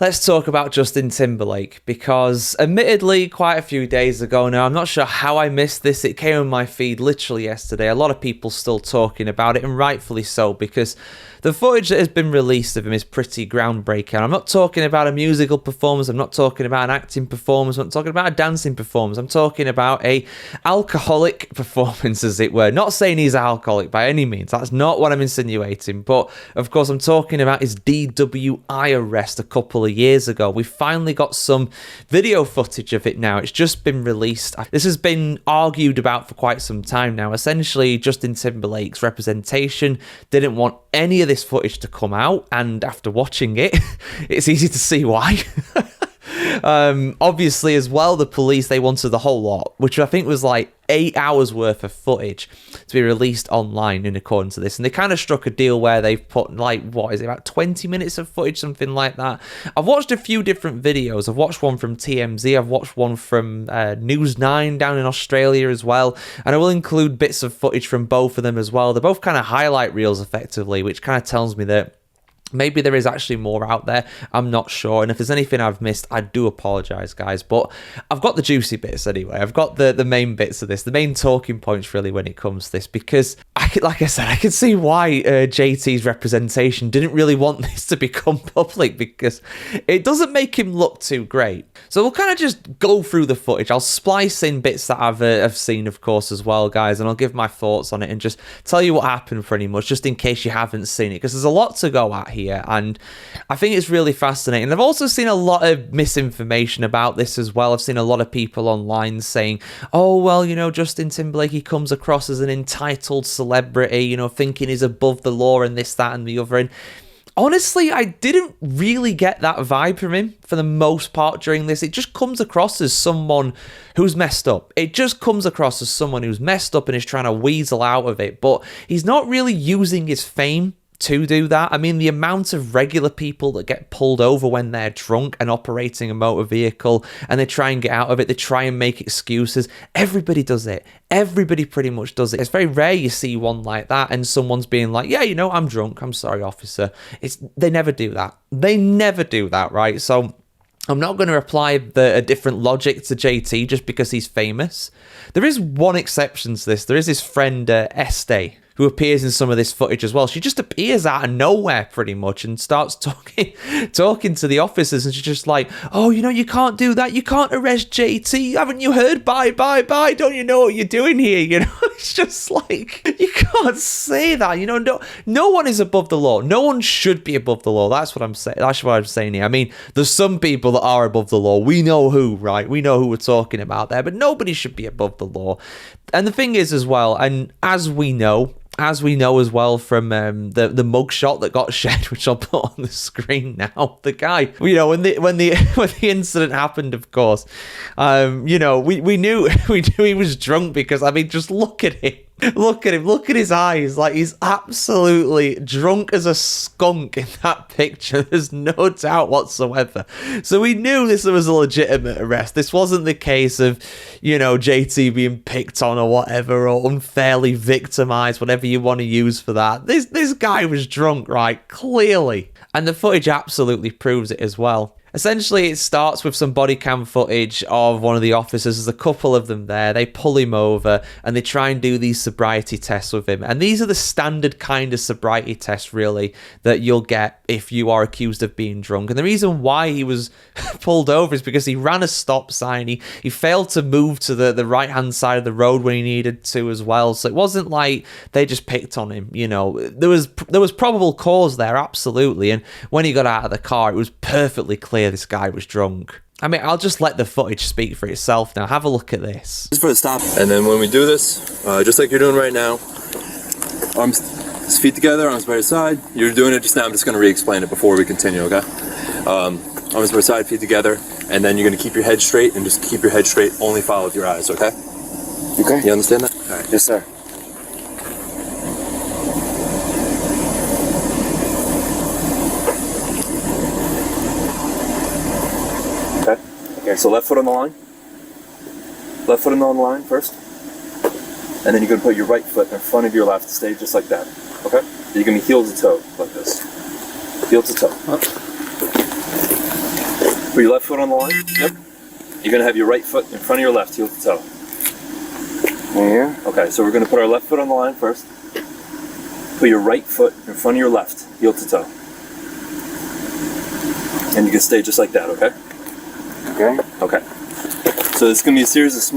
Let's talk about Justin Timberlake, because admittedly quite a few days ago now, I'm not sure how I missed this, it came on my feed literally yesterday, a lot of people still talking about it, and rightfully so, because the footage that has been released of him is pretty groundbreaking. I'm not talking about a musical performance, I'm not talking about an acting performance, I'm not talking about a dancing performance, I'm talking about a alcoholic performance, as it were. Not saying he's an alcoholic by any means, that's not what I'm insinuating, but of course I'm talking about his DWI arrest a couple of years ago. We finally got some video footage of it now. It's just been released. This has been argued about for quite some time now. Essentially, Justin Timberlake's representation didn't want any of this footage to come out, and after watching it, it's easy to see why. Obviously, as well, the police, they wanted the whole lot, which I think was like 8 hours worth of footage to be released online in accordance to this, and they kind of struck a deal where they've put like, what is it, about 20 minutes of footage, something like that. I've watched a few different videos. I've watched one from TMZ, I've watched one from News 9 down in Australia as well, and I will include bits of footage from both of them as well. They're both kind of highlight reels effectively, which kind of tells me that maybe there is actually more out there. I'm not sure. And if there's anything I've missed, I do apologise, guys. But I've got the juicy bits anyway. I've got the main bits of this, the main talking points really when it comes to this. Because, like I said, I can see why JT's representation didn't really want this to become public, because it doesn't make him look too great. So we'll kind of just go through the footage. I'll splice in bits that I've seen, of course, as well, guys. And I'll give my thoughts on it and just tell you what happened pretty much, just in case you haven't seen it. Because there's a lot to go at here. And I think it's really fascinating. I've also seen a lot of misinformation about this as well. I've seen a lot of people online saying, oh, well, you know, Justin Timberlake, he comes across as an entitled celebrity, you know, thinking he's above the law and this, that, and the other. And honestly, I didn't really get that vibe from him for the most part during this. It just comes across as someone who's messed up. It just comes across as someone who's messed up and is trying to weasel out of it. But he's not really using his fame to do that. I mean, the amount of regular people that get pulled over when they're drunk and operating a motor vehicle, and they try and get out of it, they try and make excuses. Everybody does it. Everybody pretty much does it. It's very rare you see one like that and someone's being like, yeah, you know, I'm drunk, I'm sorry, officer. They never do that. They never do that, right? So I'm not going to apply a different logic to JT just because he's famous. There is one exception to this. There is his friend Estee, who appears in some of this footage as well. She just appears out of nowhere pretty much and starts talking to the officers, and she's just like, oh, you know, you can't do that, you can't arrest JT, haven't you heard? Bye, don't you know what you're doing here? You know, it's just like, you can't say that, you know. No one is above the law. No one should be above the law. That's what I'm saying. That's what I'm saying here. I mean, there's some people that are above the law. We know who, right? We know who we're talking about there, but nobody should be above the law. And the thing is as well, and as we know as well from the mugshot that got shared, which I'll put on the screen now, the guy, you know, when the incident happened, of course, you know, we knew he was drunk, because I mean, just look at him. Look at him, look at his eyes, like he's absolutely drunk as a skunk in that picture. There's no doubt whatsoever. So we knew this was a legitimate arrest. This wasn't the case of, you know, JT being picked on or whatever, or unfairly victimized, whatever you want to use for that. This guy was drunk, right? Clearly. And the footage absolutely proves it as well. Essentially, it starts with some body cam footage of one of the officers. There's a couple of them there. They pull him over and they try and do these sobriety tests with him. And these are the standard kind of sobriety tests, really, that you'll get if you are accused of being drunk. And the reason why he was pulled over is because he ran a stop sign. He failed to move to the right-hand side of the road when he needed to as well. So it wasn't like they just picked on him, you know. There was probable cause there, absolutely. And when he got out of the car, it was perfectly clear this guy was drunk. I mean, I'll just let the footage speak for itself now. Have a look at this. Just for the stop. And then when we do this, just like you're doing right now, arms, feet together, arms by your side. You're doing it just now. I'm just going to re-explain it before we continue, okay? Arms by your side, feet together, and then you're going to keep your head straight, and just keep your head straight, only follow with your eyes, okay? Okay. You understand that? All right. Yes, sir. Okay, so left foot on the line. Left foot on the line first. And then you're going to put your right foot in front of your left, stay just like that. Okay? You're going to be heel to toe, like this. Heel to toe. Up. Put your left foot on the line. Yep. You're gonna have your right foot in front of your left, heel to toe. Here. Okay, so we're gonna put our left foot on the line first. Put your right foot in front of your left, heel to toe. And you can stay just like that, okay? Okay. Okay. So this is gonna be a series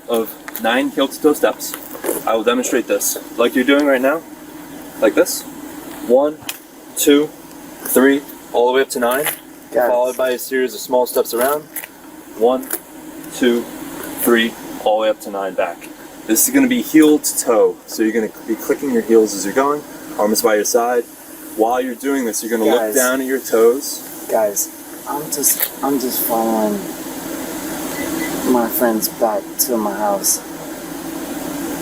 of 9 heel to toe steps. I will demonstrate this like you're doing right now, like this. 1, 2, 3, all the way up to 9, followed by a series of small steps around. 1, 2, 3, all the way up to 9 back. This is going to be heel to toe, so you're going to be clicking your heels as you're going, arms by your side. While you're doing this, you're going to look down at your toes. Guys, I'm just following my friends back to my house.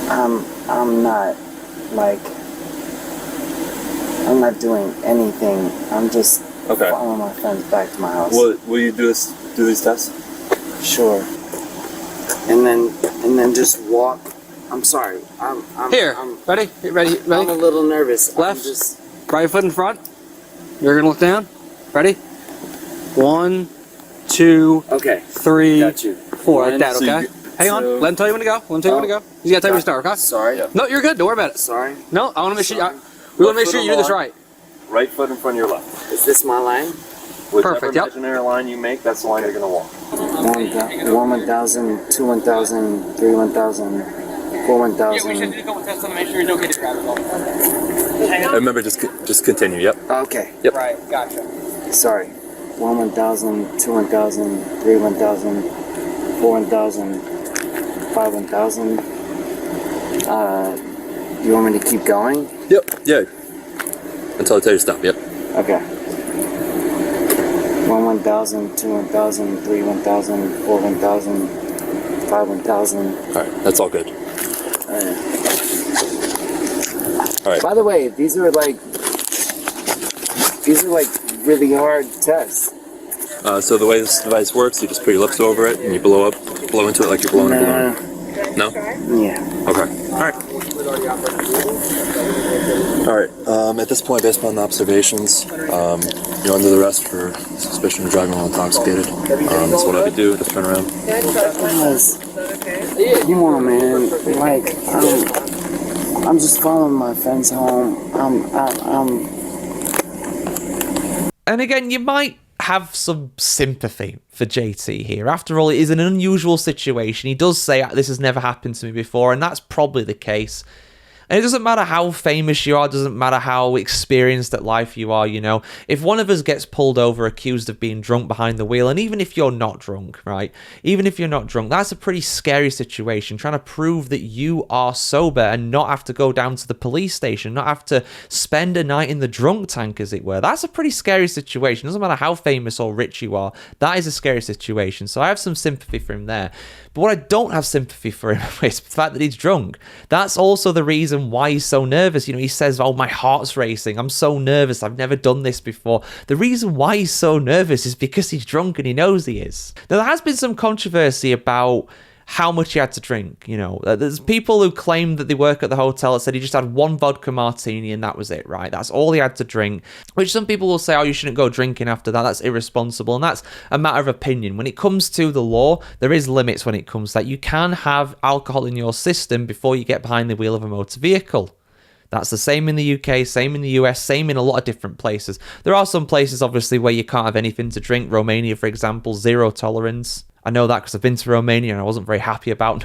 I'm not doing anything. I'm just following my friends back to my house. Will you do these tests? Sure. And then just walk. I'm sorry. I'm Ready? I'm a little nervous. Left. Right foot in front. You're gonna look down. Ready? 1, 2, Okay. 3, Got you. 4. Like that, So okay? Hang on. Let him tell you when to go. You gotta tell me to start, okay? Sorry. No, you're good. Don't worry about it. Sorry. No, I want to make sure. We want to make sure you do this right. Right foot in front of your left. Is this my line? Whichever Perfect, yep. imaginary line you make, that's the line you're going to walk. 1,000, 2, 1,000, 3, 1,000, 4, 1,000. Yeah, we should do a couple tests to make sure it's okay to grab it all. Remember, just continue, yep. Okay. Yep. Right, gotcha. Sorry. 1, 1,000, 2, 1,000, 3, 1,000, 4, 1,000, 5, 1,000. You want me to keep going? Yep, yeah. Until I tell you to stop, yep. Okay. 1, 1,000, 2, 1,000, 3, 1,000, 4, 1,000, 5, 1,000. Alright, that's all good. Alright. By the way, these are like really hard tests. So the way this device works, you just put your lips over it and you blow into it like you're blowing a balloon. No? Yeah. Okay. Alright. Alright, at this point, based upon the observations, you're under the arrest for suspicion of driving while intoxicated. That's what I would do, just turn around. Guys, come on, man. Like, I'm just following my friends home. And again, you might have some sympathy for JT here. After all, it is an unusual situation. He does say, this has never happened to me before, and that's probably the case. And it doesn't matter how famous you are, it doesn't matter how experienced at life you are, you know. If one of us gets pulled over accused of being drunk behind the wheel, and even if you're not drunk, right? Even if you're not drunk, that's a pretty scary situation. Trying to prove that you are sober and not have to go down to the police station, not have to spend a night in the drunk tank, as it were. That's a pretty scary situation. It doesn't matter how famous or rich you are. That is a scary situation. So I have some sympathy for him there. But what I don't have sympathy for him is the fact that he's drunk. That's also the reason why he's so nervous. You know, he says, oh, my heart's racing. I'm so nervous. I've never done this before. The reason why he's so nervous is because he's drunk and he knows he is. Now, there has been some controversy about how much he had to drink. You know, there's people who claim that they work at the hotel that said he just had 1 vodka martini and that was it, right? That's all he had to drink, which some people will say, oh, you shouldn't go drinking after that. That's irresponsible. And that's a matter of opinion. When it comes to the law, there is limits when it comes to that. You can have alcohol in your system before you get behind the wheel of a motor vehicle. That's the same in the UK, same in the US, same in a lot of different places. There are some places, obviously, where you can't have anything to drink. Romania, for example, 0 tolerance. I know that because I've been to Romania and I wasn't very happy about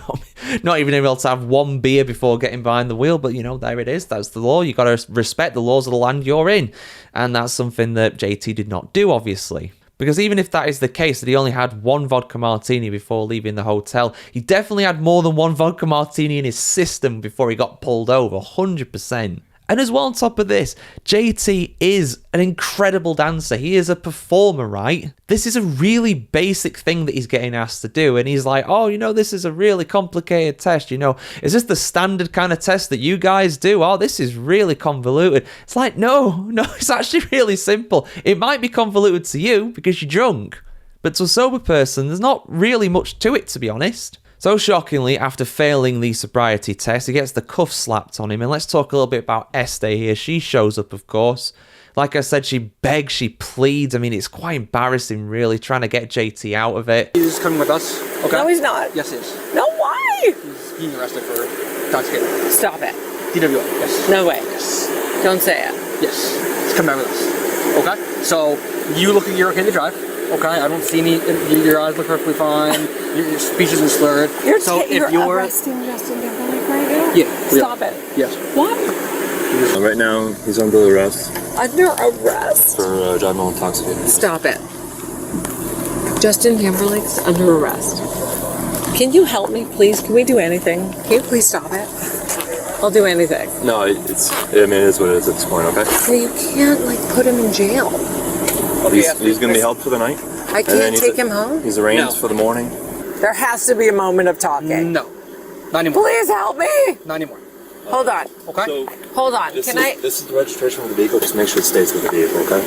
not even able to have 1 beer before getting behind the wheel. But, you know, there it is. That's the law. You got to respect the laws of the land you're in. And that's something that JT did not do, obviously. Because even if that is the case, that he only had 1 vodka martini before leaving the hotel, he definitely had more than 1 vodka martini in his system before he got pulled over, 100%. And as well, on top of this, JT is an incredible dancer. He is a performer, right? This is a really basic thing that he's getting asked to do. And he's like, oh, you know, this is a really complicated test. You know, is this the standard kind of test that you guys do? Oh, this is really convoluted. It's like, no, it's actually really simple. It might be convoluted to you because you're drunk. But to a sober person, there's not really much to it, to be honest. So shockingly, after failing the sobriety test, he gets the cuffs slapped on him. And let's talk a little bit about Estee here. She shows up, of course. Like I said, she begs, she pleads. I mean, it's quite embarrassing, really, trying to get JT out of it. He's coming with us. Okay. No, he's not. Yes, he is. No, why? He's being arrested for intoxicated. Stop it. DWI. Yes. No way. Yes. Don't say it. Yes. He's coming back with us. Okay. So you look like you're okay to drive. Okay. I don't see any. Your eyes look perfectly fine. Your speech isn't slurred. You're arresting Justin Timberlake right now? Yeah. Stop it. Yes. What? Right now, he's under arrest Under arrest? for driving while intoxicated. Stop it. Justin Timberlake's under arrest. Can you help me, please? Can we do anything? Can you please stop it? I'll do anything. No, it is what it is at this point, okay? No, you can't, put him in jail. He's going to be held for the night. I can't take him home? He's arraigned for the morning. There has to be a moment of talking. No. Not anymore. Please help me! Not anymore. Hold on. Okay. Hold on. This is the registration of the vehicle. Just make sure it stays with the vehicle, okay?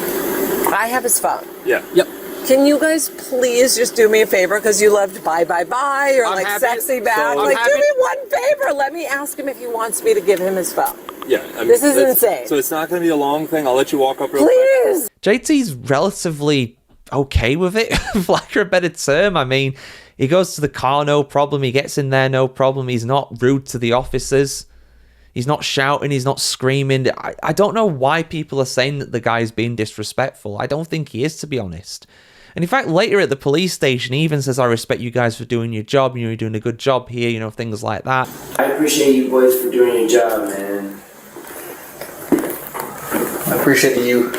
I have his phone. Yeah. Yep. Can you guys please just do me a favor? Because you loved bye bye bye or I'm happy. sexy back. So- I'm do happy. me one favor. Let me ask him if he wants me to give him his phone. Yeah. This is insane. So it's not going to be a long thing. I'll let you walk up real quick. Please. JT's relatively okay with it, for lack of a better term. I mean, he goes to the car, no problem. He gets in there, no problem. He's not rude to the officers. He's not shouting. He's not screaming. I don't know why people are saying that the guy's being disrespectful. I don't think he is, to be honest. And in fact, later at the police station, he even says, I respect you guys for doing your job. You're doing a good job here, things like that. I appreciate you boys for doing your job, man. I appreciate that you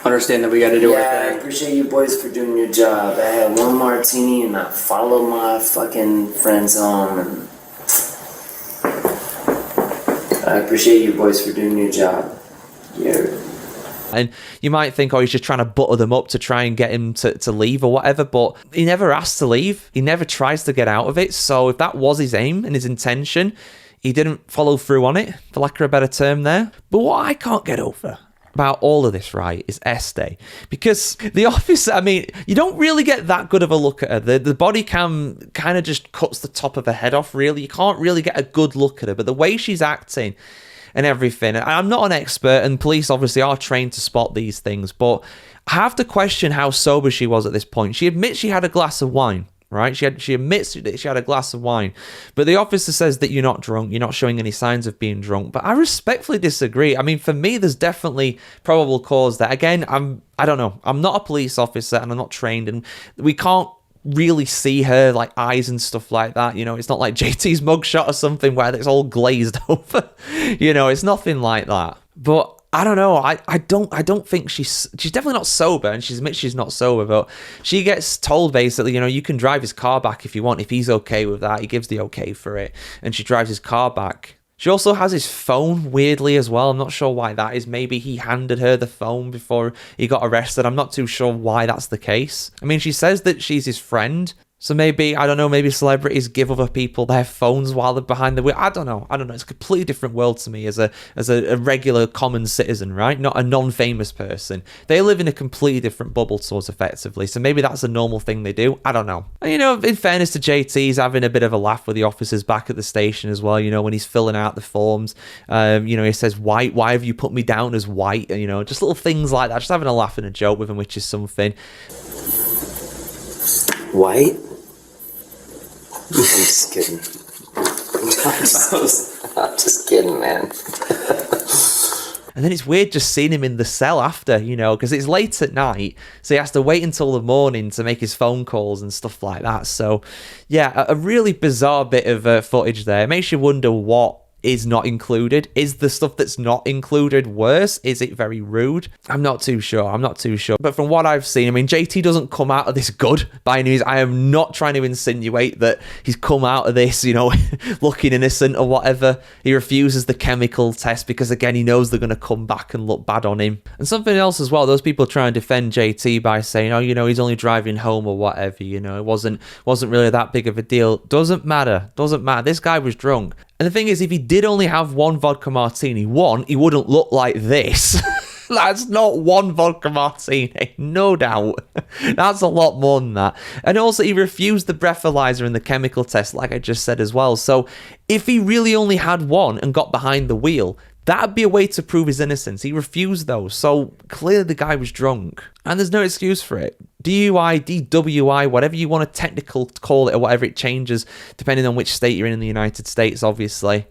understand that we got to do Yeah, our I thing. appreciate you boys for doing your job. I had one martini and I followed my fucking friends home, and I appreciate you boys for doing your job. Yeah. And you might think, he's just trying to butter them up to try and get him to leave or whatever, but he never asks to leave. He never tries to get out of it. So if that was his aim and his intention, he didn't follow through on it, for lack of a better term there. But what I can't get over about all of this, right, is Estee. Because the officer, I mean, you don't really get that good of a look at her. The body cam kind of just cuts the top of her head off, really. You can't really get a good look at her. But the way she's acting and everything, and I'm not an expert, and police obviously are trained to spot these things, but I have to question how sober she was at this point. She admits she had a glass of wine, right? She admits that she had a glass of wine, but the officer says that you're not drunk, you're not showing any signs of being drunk. But I respectfully disagree. I mean, for me, there's definitely probable cause there. Again, I don't know. I'm not a police officer and I'm not trained, and we can't really see her eyes and stuff like that. It's not like JT's mugshot or something where it's all glazed over. It's nothing like that. But I don't know. I don't think she's definitely not sober, and she admits she's not sober. But she gets told basically, you can drive his car back if you want, if he's okay with that. He gives the okay for it, and she drives his car back. She also has his phone, weirdly, as well. I'm not sure why that is. Maybe he handed her the phone before he got arrested. I'm not too sure why that's the case. I mean, she says that she's his friend. So maybe, I don't know, maybe celebrities give other people their phones while they're behind the wheel. I don't know. It's a completely different world to me as a regular common citizen, right? Not a non-famous person. They live in a completely different bubble to us, effectively. So maybe that's a normal thing they do. I don't know. And, in fairness to JT, he's having a bit of a laugh with the officers back at the station as well, when he's filling out the forms. He says, white, why have you put me down as white? And, just little things like that. Just having a laugh and a joke with him, which is something. White? I'm just kidding. I'm just kidding, man. And then it's weird just seeing him in the cell after, because it's late at night. So he has to wait until the morning to make his phone calls and stuff like that. So, yeah, a really bizarre bit of footage there. It makes you wonder what is not included. Is the stuff that's not included worse? Is it very rude? I'm not too sure. But from what I've seen, I mean, JT doesn't come out of this good by any means. I am not trying to insinuate that he's come out of this, looking innocent or whatever. He refuses the chemical test because, again, he knows they're going to come back and look bad on him. And something else as well, those people try and defend JT by saying, he's only driving home or whatever, it wasn't really that big of a deal. Doesn't matter. This guy was drunk. And the thing is, if he did only have one vodka martini, he wouldn't look like this. That's not one vodka martini, no doubt. That's a lot more than that. And also, he refused the breathalyzer and the chemical test, like I just said as well. So if he really only had one and got behind the wheel, That'd be a way to prove his innocence. He refused those, so clearly the guy was drunk. And there's no excuse for it. DUI, DWI, whatever you want to technical call it, or whatever it changes, depending on which state you're in the United States, obviously.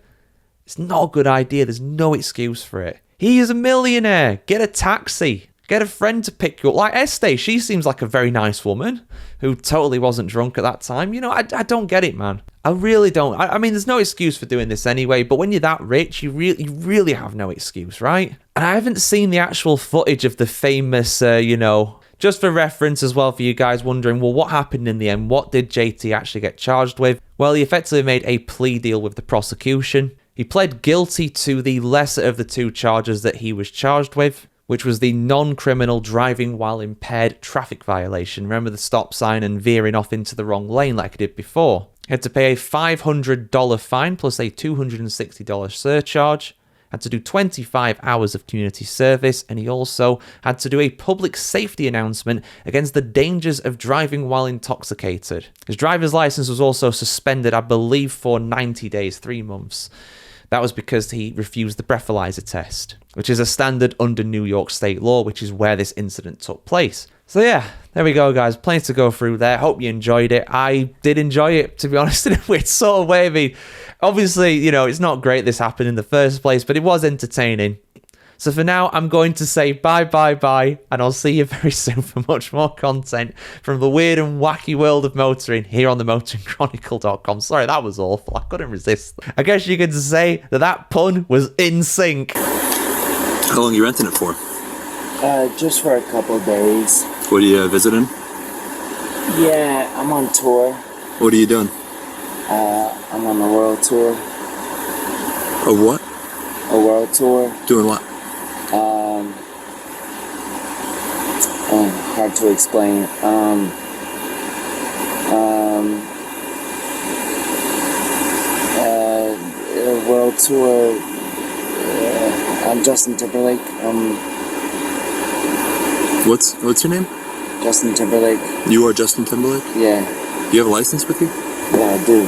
It's not a good idea. There's no excuse for it. He is a millionaire. Get a taxi. Get a friend to pick you up. Like Estee, she seems like a very nice woman who totally wasn't drunk at that time. You know, I don't get it, man. I really don't. I mean, there's no excuse for doing this anyway, but when you're that rich, you really have no excuse, right? And I haven't seen the actual footage of the famous, just for reference as well for you guys wondering, well, what happened in the end? What did JT actually get charged with? Well, he effectively made a plea deal with the prosecution. He pled guilty to the lesser of the two charges that he was charged with, which was the non-criminal driving while impaired traffic violation. Remember the stop sign and veering off into the wrong lane like I did before. He had to pay a $500 fine plus a $260 surcharge. Had to do 25 hours of community service, and he also had to do a public safety announcement against the dangers of driving while intoxicated. His driver's license was also suspended, I believe, for 90 days, 3 months. That was because he refused the breathalyzer test, which is a standard under New York state law, which is where this incident took place. So yeah, there we go, guys. Plenty to go through there. Hope you enjoyed it. I did enjoy it, to be honest, in a weird sort of way. I mean, obviously, it's not great this happened in the first place, but it was entertaining. So for now, I'm going to say bye, and I'll see you very soon for much more content from the weird and wacky world of motoring here on the motoringchronicle.com. Sorry, that was awful. I couldn't resist. I guess you could say that pun was in sync. How long are you renting it for? Just for a couple days. What are you visiting? Yeah, I'm on tour. What are you doing? I'm on a world tour. A what? A world tour. Doing what? Hard to explain. A world tour. I'm Justin Timberlake. What's your name? Justin Timberlake. You are Justin Timberlake? Yeah. Do you have a license with you? Yeah, I do.